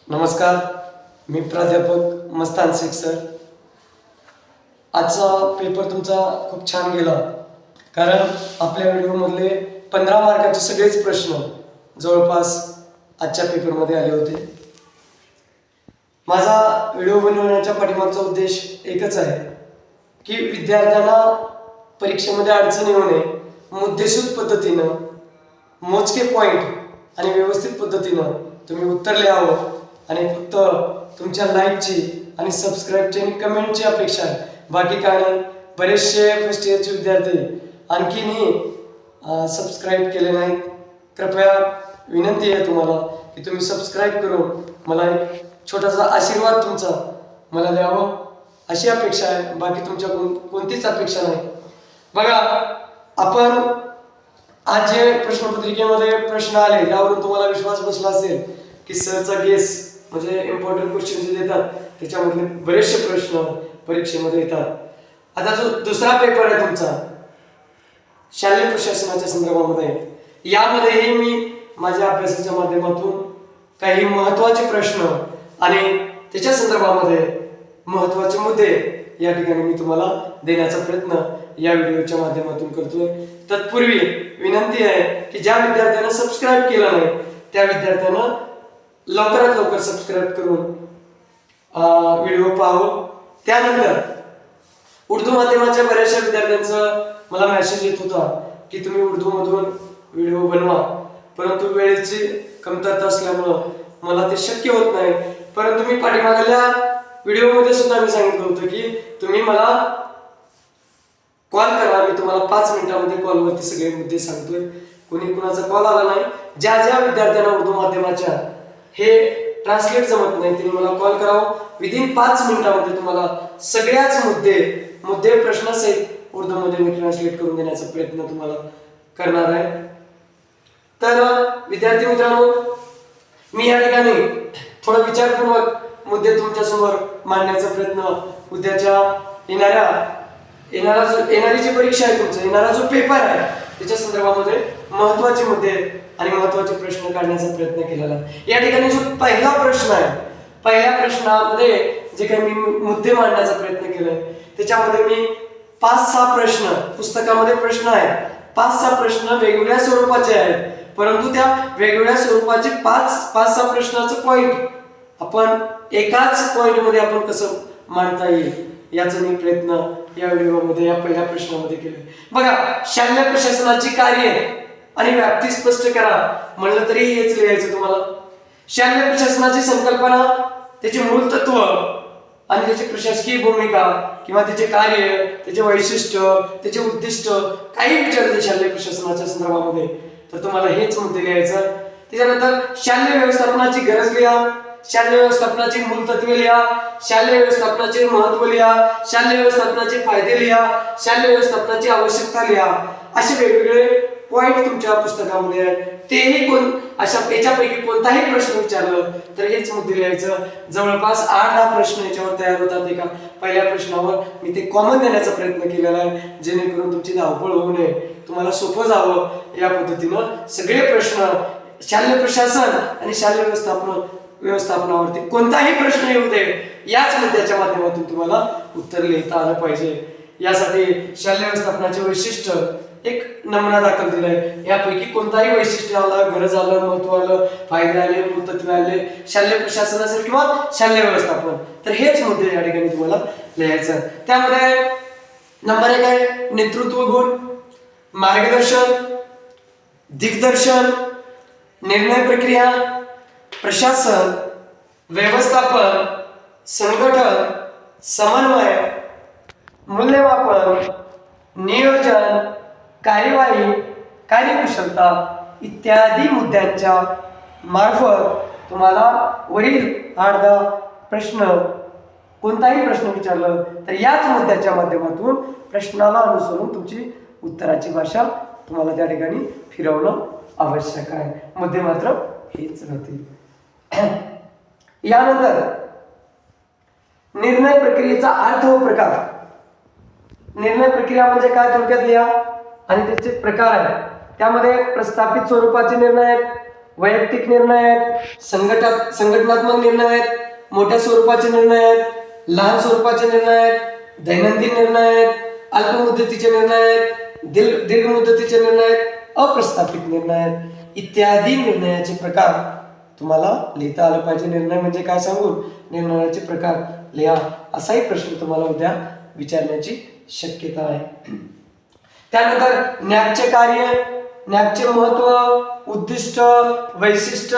नमस्कार, मी प्राध्यापक मस्तान शेख सर. आजचा पेपर तुमचा खूप छान गेला, कारण आपल्या व्हिडिओमधले 15 मार्काचे सगळेच प्रश्न जवळपास आजच्या पेपरमध्ये आले होते. माझा व्हिडिओ बनवण्याच्या पाठीमागचा उद्देश एकच आहे की विद्यार्थ्यांना परीक्षेमध्ये अडचण येऊ नये, मुद्देसूद पद्धतीनं मोजके पॉईंट आणि व्यवस्थित पद्धतीनं तुम्ही उत्तर लिहावं. आणि फक्त तुमच्या लाईकची आणि सबस्क्राईबची आणि कमेंटची अपेक्षा आहे, बाकी काय नाही. बरेचसे फर्स्ट इयरचे विद्यार्थी आणखीनही सबस्क्राईब केले नाहीत. कृपया विनंती आहे तुम्हाला की तुम्ही सबस्क्राईब करून मला एक छोटासा आशीर्वाद तुमचा मला द्यावं, अशी अपेक्षा आहे. बाकी तुमच्याकडून कोणतीच अपेक्षा नाही. बघा, आपण आज जे प्रश्नपत्रिकेमध्ये प्रश्न आले यावरून तुम्हाला विश्वास बसला असेल की सरचा गेस म्हणजे इम्पॉर्टंट क्वेश्चन जे देतात त्याच्यामधले बरेचसे प्रश्न परीक्षेमध्ये येतात. आता जो दुसरा पेपर आहे तुमचा शालेय प्रशासनाच्या संदर्भामध्ये, यामध्येही मी माझ्या अभ्यासाच्या माध्यमातून काही महत्त्वाचे प्रश्न आणि त्याच्या संदर्भामध्ये महत्त्वाचे मुद्दे या ठिकाणी मी तुम्हाला देण्याचा प्रयत्न या व्हिडिओच्या माध्यमातून करतोय. तत्पूर्वी विनंती आहे की ज्या विद्यार्थ्यांना सबस्क्राईब केलं नाही त्या विद्यार्थ्यांना लवकरात लवकर सबस्क्राईब करून व्हिडिओ पाहावं. त्यानंतर उर्दू माध्यमाच्या बऱ्याचशा विद्यार्थ्यांचं मला मेसेज येत होता की तुम्ही उर्दूमधून व्हिडिओ बनवा, परंतु वेळेची कमतरता असल्यामुळं मला ते शक्य होत नाही. परंतु मी पाठीमागल्या व्हिडिओमध्ये सुद्धा मी सांगितलं होतं की तुम्ही मला कॉल करा, मी तुम्हाला 5 मिनिटांमध्ये कॉलवरती सगळे मुद्दे सांगतोय. कोणी कुणाचा कॉल आला नाही. ज्या ज्या विद्यार्थ्यांना उर्दू माध्यमाच्या हे ट्रान्सलेट जमत नाही त्यांनी मला कॉल करावं. विदिन 5 मिनिटांमध्ये तुम्हाला सगळ्याच मुद्दे प्रश्नासहित उर्दूमध्ये मी ट्रान्सलेट करून देण्याचा प्रयत्न तुम्हाला करणार आहे. तर विद्यार्थी मित्रांनो, मी या ठिकाणी थोडा विचारपूर्वक मुद्दे तुमच्या समोर मांडण्याचा प्रयत्न उद्याच्या येणारी जी परीक्षा आहे तुमचा येणारा जो पेपर आहे त्याच्या संदर्भामध्ये महत्त्वाचे मुद्दे आणि महत्त्वाचे प्रश्न काढण्याचा प्रयत्न केलेला आहे. या ठिकाणी जो पहिला प्रश्न आहे, पहिल्या प्रश्नामध्ये जे काही मी मुद्दे मांडण्याचा प्रयत्न केलाय त्याच्यामध्ये मी 5-6 प्रश्न पुस्तकामध्ये प्रश्न आहेत. 5-6 प्रश्न वेगवेगळ्या स्वरूपाचे आहेत, परंतु त्या वेगवेगळ्या स्वरूपाचे 5-6 प्रश्नाचं पॉइंट आपण एकाच पॉइंटमध्ये आपण कसं मांडता येईल याचा मी प्रयत्न या व्हिडिओमध्ये या पहिल्या प्रश्नामध्ये केले. बघा, शालेय प्रशासनाची कार्य आणि व्याप्ती स्पष्ट करा म्हणलं तरी हेच लिहायचं तुम्हाला. शालेय प्रशासनाची संकल्पना, त्याचे मूळ तत्व आणि त्याची प्रशासकीय भूमिका किंवा त्याचे कार्य, त्याचे वैशिष्ट्य, त्याचे उद्दिष्ट काही विचारते शालेय प्रशासनाच्या संदर्भामध्ये, तर तुम्हाला हेच मुद्दे लिहायचं. त्याच्यानंतर शालेय व्यवस्थापनाची गरज लिहा, शालेय व्यवस्थापनाची मूळ तत्वे लिहा, शालेय व्यवस्थापनाचे महत्त्व लिहा, शालेय व्यवस्थापनाचे फायदे लिहा, शालेय व्यवस्थापनाची आवश्यकता लिहा. असे वेगवेगळे पॉइंट तुमच्या पुस्तकामध्ये आहेत. तेही याच्यापैकी कोणताही प्रश्न विचारलं तर हेच मुद्दे लिहायचं. जवळपास 8-10 प्रश्न याच्यावर तयार होतात. एका पहिल्या प्रश्नावर मी ते कॉमन देण्याचा प्रयत्न केलेला आहे, जेणेकरून तुमची धावपळ होऊ नये, तुम्हाला सोपं जावं या पद्धतीनं सगळे प्रश्न शालेय प्रशासन आणि शालेय व्यवस्थापनावरती कोणताही प्रश्न येऊ दे याच मुद्द्याच्या माध्यमातून तुम्हाला उत्तर लिहिता आलं पाहिजे. यासाठी शालेय व्यवस्थापनाचे वैशिष्ट्य एक नमुना दाखल दिलाय. यापैकी कोणताही वैशिष्ट्य आलं, गरज आलं, महत्व आलं, फायदे आले, मूलतत्वे आले, शालेय प्रशासन असेल किंवा शालेय व्यवस्थापन, तर हेच मुद्दे या ठिकाणी तुम्हाला लिहायचं. त्यामध्ये नंबर 1 आहे नेतृत्व गुण, मार्गदर्शन, दिग्दर्शन, निर्णय प्रक्रिया, प्रशासन, व्यवस्थापन, संघटन, समन्वय, मूल्यमापन, नियोजन, कार्यवाही, कार्यकुशलता इत्यादी मुद्द्यांच्या मार्फत तुम्हाला वरील 8-10 प्रश्न कोणताही प्रश्न विचारलं तर याच मुद्द्याच्या माध्यमातून प्रश्नाला अनुसरून तुमची उत्तराची भाषा तुम्हाला त्या ठिकाणी फिरवणं आवश्यक आहे. मुद्दे मात्र हेच राहतील. यानंतर निर्णय प्रक्रियेचा अर्थ व प्रकार. निर्णय प्रक्रिया म्हणजे काय थोडक्यात लिहा आणि त्याचे प्रकार आहेत. त्यामध्ये प्रस्थापित स्वरूपाचे निर्णय आहेत, वैयक्तिक निर्णय आहेत, संघटनात्मक निर्णय आहेत, मोठ्या स्वरूपाचे निर्णय आहेत, लहान स्वरूपाचे निर्णय आहेत, दैनंदिन निर्णय आहेत, अल्प मुदतीचे निर्णय आहेत, दीर्घ मुदतीचे निर्णय आहेत, अप्रस्थापित निर्णय आहेत, इत्यादी निर्णयाचे प्रकार तुम्हाला लिहिता आलं पाहिजे. निर्णय म्हणजे काय सांगून निर्णयाचे प्रकार लिहा, असाही प्रश्न तुम्हाला उद्या विचारण्याची शक्यता आहे. त्यानंतर न्याकचे कार्य, न्याकचे महत्व, उद्दिष्ट, वैशिष्ट्य,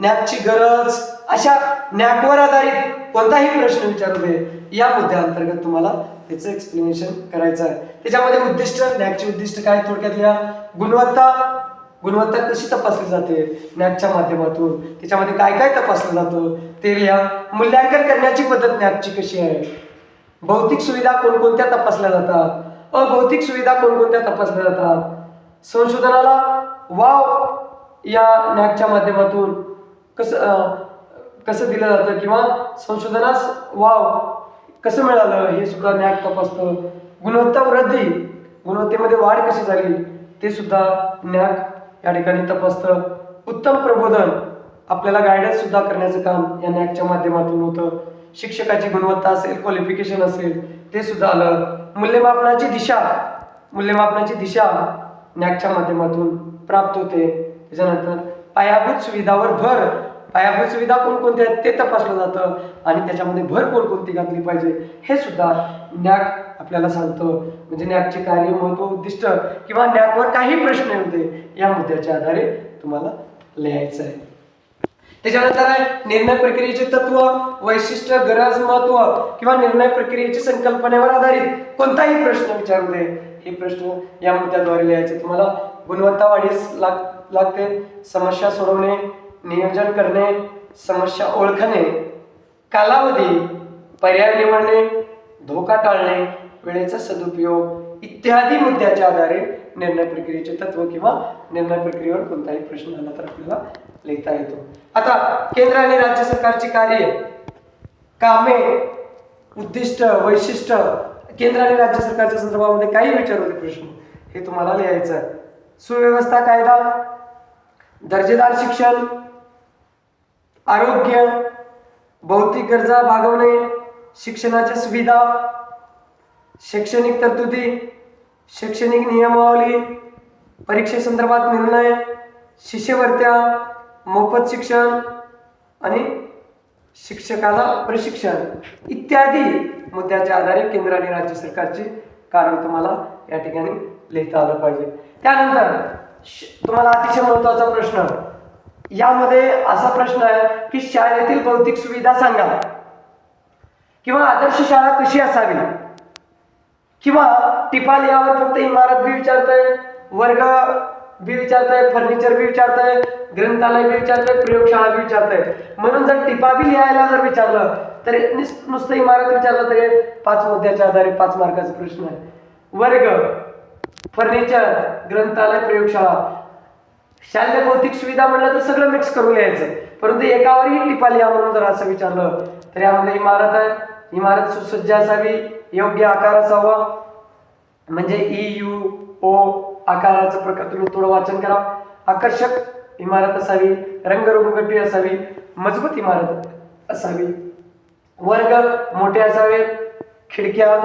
न्याकची गरज, अशा न्याकवर आधारित कोणताही प्रश्न विचारू दे, या मुद्द्याअंतर्गत तुम्हाला त्याचं एक्सप्लेनेशन करायचं आहे. त्याच्यामध्ये उद्दिष्ट, न्याकचे उद्दिष्ट काय थोडक्यात लिहा. गुणवत्ता कशी तपासली जाते न्याकच्या माध्यमातून, त्याच्यामध्ये काय काय तपासलं जातं ते लिहा. मूल्यांकन करण्याची पद्धत न्याकची कशी आहे. भौतिक सुविधा कोणकोणत्या तपासल्या जातात, अभौतिक सुविधा कोणकोणत्या तपासल्या जातात. संशोधनाला वाव या न्याकच्या माध्यमातून कसं दिलं जातं किंवा संशोधनास वाव कसं मिळालं हे सुद्धा न्याक तपासतं. गुणवत्ता वृद्धी, गुणवत्तेमध्ये वाढ कशी झाली ते सुद्धा न्याक या ठिकाणी तपासतं. उत्तम प्रबोधन, आपल्याला गायडन्स सुद्धा करण्याचं काम या न्याकच्या माध्यमातून होतं. शिक्षकाची गुणवत्ता असेल, क्वालिफिकेशन असेल ते सुद्धा आलं. मूल्यमापनाची दिशा न्याकच्या माध्यमातून प्राप्त होते. त्याच्यानंतर पायाभूत सुविधावर भर, पायाभूत सुविधा कोणकोणत्या आहेत ते तपासलं जातं आणि त्याच्यामध्ये भर कोणकोणती घातली पाहिजे हे सुद्धा न्याक आपल्याला सांगतं. म्हणजे न्याकचे कार्य, महत्व, उद्दिष्ट किंवा न्याकवर काही प्रश्न होते या मुद्द्याच्या आधारे तुम्हाला लिहायचं आहे. त्याच्यानंतर आहे निर्णय प्रक्रियेचे तत्व, वैशिष्ट्य, गरज, महत्व किंवा निर्णय प्रक्रियेची संकल्पनेवर आधारित कोणताही प्रश्न विचारू दे, हे प्रश्न या मुद्द्याद्वारे लिहायचे. तुम्हाला गुणवत्ता वाढीस लागते, समस्या सोडवणे, नियोजन करणे, समस्या ओळखणे, कालावधी, पर्याय निवडणे, धोका टाळणे, वेळेचा सदुपयोग इत्यादी मुद्द्याच्या आधारे निर्णय प्रक्रियेचे तत्व किंवा निर्णय प्रक्रियेवर कोणताही प्रश्न आला तर आपल्याला लिहिता येतो. आता केंद्र आणि राज्य सरकारची कार्य, कामे, उद्दिष्ट, वैशिष्ट्य, केंद्र आणि राज्य सरकारच्या संदर्भामध्ये काही विचारू दे प्रश्न, हे तुम्हाला लिहायचं आहे. सुव्यवस्था कायदा, दर्जेदार शिक्षण, आरोग्य, भौतिक गरजा भागवणे, शिक्षणाच्या सुविधा, शैक्षणिक तरतुदी, शैक्षणिक नियमावली, परीक्षेसंदर्भात निर्णय, शिष्यवृत्त्या, मोफत शिक्षण आणि शिक्षकाला प्रशिक्षण इत्यादी मुद्द्याच्या आधारे केंद्र आणि राज्य सरकारची कार्य तुम्हाला या ठिकाणी लिहिता आलं पाहिजे. त्यानंतर तुम्हाला अतिशय महत्त्वाचा प्रश्न, यामध्ये असा प्रश्न आहे की शाळेतील भौतिक सुविधा सांगा किंवा आदर्श शाळा कशी असावी, किंवा टिपा लिहावर फक्त इमारत बी विचारतंय, वर्ग बी विचारतंय, फर्निचर बी विचारतंय, ग्रंथालय बी विचारतंय, प्रयोगशाळा बी विचारतंय. म्हणून जर टिपा बी लिहायला जर विचारलं तर नुसतं इमारत विचारलं तरी 5 मुद्द्याच्या आधारे 5 मार्काचा प्रश्न आहे. वर्ग, फर्निचर, ग्रंथालय, प्रयोगशाळा, शालेय भौतिक सुविधा म्हणलं तर सगळं मिक्स करून लिहायचं. परंतु एकावरही टिपा लिहा म्हणून जर असं विचारलं तर यामध्ये इमारत आहे, इमारत सुसज्ज असावी, योग्य आकार असावा, म्हणजे EUO आकाराचा प्रकार तुम्ही थोडं वाचन करा. आकर्षक इमारत असावी, रंगरंगोटी असावी, मजबूत इमारत असावी, वर्ग मोठे असावेत, खिडक्या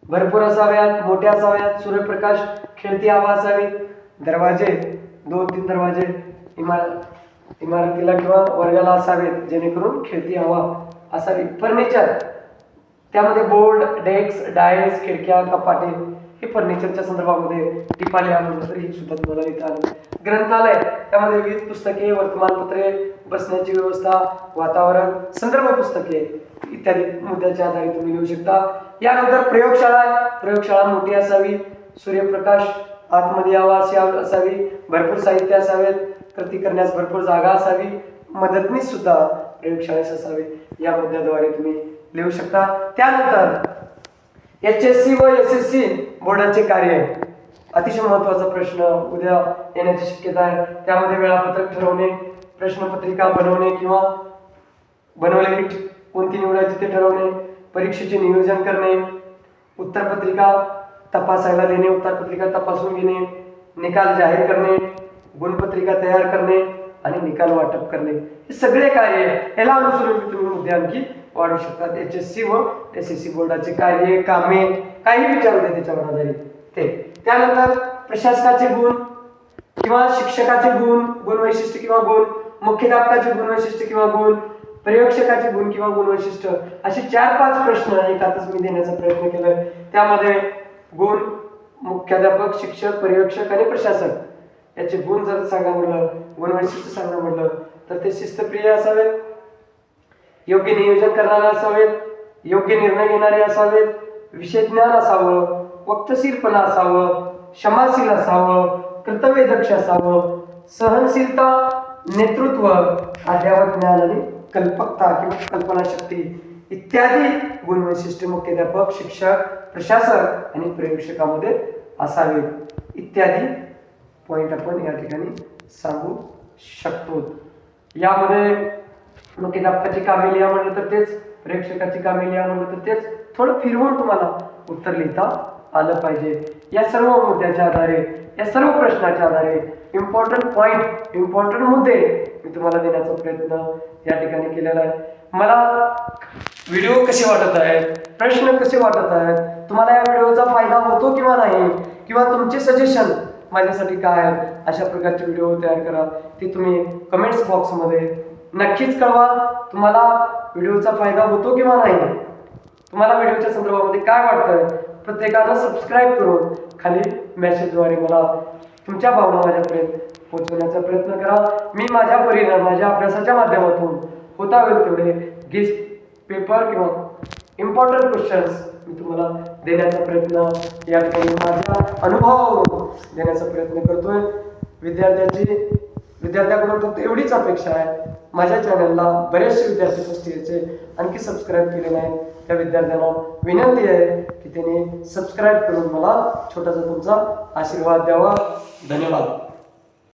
भरपूर असाव्यात, मोठ्या असाव्यात, सूर्यप्रकाश खेळती हवा असावी, दरवाजे 2-3 दरवाजे इमारतीला किंवा वर्गाला असावेत जेणेकरून खेळती हवा असावी. फर्निचर, त्यामध्ये बोर्ड, डेस्क, डायस, खिडक्या, कपाटे हे फर्निचरच्या संदर्भामध्ये टिपा लिहा म्हणलं तर ही सुद्धा तुम्हाला लिहिता आलं. ग्रंथालय, त्यामध्ये विविध पुस्तके, वर्तमानपत्रे, बसण्याची व्यवस्था, वातावरण, संदर्भ पुस्तके इत्यादी मुद्द्याच्या आधारे तुम्ही लिहू शकता. यानंतर प्रयोगशाळा मोठी असावी, सूर्यप्रकाश आतमध्ये यावा अशी असावी, भरपूर साहित्य असावेत, कृती करण्यास भरपूर जागा असावी, मदतनीस सुद्धा प्रयोगशाळेस असावे, या मुद्द्याद्वारे तुम्ही लिहू शकता. त्यानंतर HSC व SSC बोर्डाचे कार्य, अतिशय महत्त्वाचा प्रश्न उद्या येण्याची शक्यता आहे. त्यामध्ये वेळापत्रक ठरवणे, प्रश्नपत्रिका बनवणे किंवा बनवलेली कोणती निवडायची ते ठरवणे, परीक्षेचे नियोजन करणे, उत्तरपत्रिका तपासायला देणे, उत्तरपत्रिका तपासून घेणे, निकाल जाहीर करणे, गुणपत्रिका तयार करणे, आणि निकाल वाटप करणे, हे सगळे कार्य याला अनुसरून तुम्ही मुद्दे आणखी वाढवू शकतात. HSC व SSC बोर्डाचे कार्य, कामे काही विचारते त्याच्यावर आधारित ते. त्यानंतर प्रशासकाचे गुण किंवा शिक्षकाचे गुण, गुण वैशिष्ट्य किंवा गुण, मुख्याध्यापकाचे गुण वैशिष्ट्य किंवा गुण, प्रयोगशिक्षकाचे गुण किंवा गुण वैशिष्ट्य, असे 4-5 प्रश्न एकातच मी देण्याचा प्रयत्न केलाय. त्यामध्ये गुण, मुख्याध्यापक, शिक्षक, पर्यवेक्षक आणि प्रशासक याचे गुण जर सांगा म्हटलं, गुण वैशिष्ट्य सांगा म्हटलं तर ते शिस्तप्रिय असावेत, योग्य नियोजन करणारे असावेत, योग्य निर्णय घेणारे असावेत, विषयज्ञान असावं, वक्तशीरपणा असावं, क्षमाशील असावं, कर्तव्यदक्ष असावं, सहनशीलता, नेतृत्व, अद्ययावत ज्ञान आणि कल्पकता किंवा कल्पनाशक्ती इत्यादी गुण वैशिष्ट्य मुख्याध्यापक, शिक्षक, प्रशासक आणि प्रयोगशिक्षकामध्ये असावेत इत्यादी पॉइंट आपण या ठिकाणी सांगू शकतो. यामध्ये मुख्याध्यापकाची कामे लिहा म्हटलं तर तेच, प्रयोगशिक्षकाची कामे लिहा म्हटलं तर तेच, थोडं फिरवून तुम्हाला उत्तर लिहिता आलं पाहिजे. या सर्व मुद्द्याच्या आधारे, या सर्व प्रश्नाच्या आधारे इम्पॉर्टंट पॉइंट, इम्पॉर्टंट मुद्दे मी तुम्हाला देण्याचा प्रयत्न या ठिकाणी केलेला आहे. मला व्हिडिओ कसे वाटत आहेत, प्रश्न कसे वाटत आहेत, तुम्हाला या व्हिडिओचा फायदा होतो किंवा नाही, किंवा तुमचे सजेशन माझ्यासाठी काय आहेत, अशा प्रकारचे व्हिडिओ तयार करा. ते तुम्ही कमेंट्स बॉक्समध्ये नक्कीच कळवा. तुम्हाला व्हिडिओचा फायदा होतो किंवा नाही, तुम्हाला व्हिडिओच्या संदर्भामध्ये काय वाटतं, प्रत्येकानं सबस्क्राईब करून खाली मेसेजद्वारे मला तुमच्या भावना माझ्यापर्यंत पोहोचवण्याचा प्रयत्न करा. मी माझ्या परीने, माझ्या अभ्यासाच्या माध्यमातून होता होईल तेवढे गेस्ट पेपर किंवा इम्पॉर्टंट क्वेश्चन्स मी तुम्हाला देण्याचा प्रयत्न या ठिकाणी माझ्या अनुभवावरून देण्याचा प्रयत्न करतोय. विद्यार्थ्याकडून फक्त एवढीच अपेक्षा आहे, माझ्या चॅनलला बरेचसे विद्यार्थी उपस्थितीचे आणखी सबस्क्राईब केले नाही, त्या विद्यार्थ्यांना विनंती आहे की त्यांनी सबस्क्राईब करून मला छोटासा तुमचा आशीर्वाद द्यावा. धन्यवाद.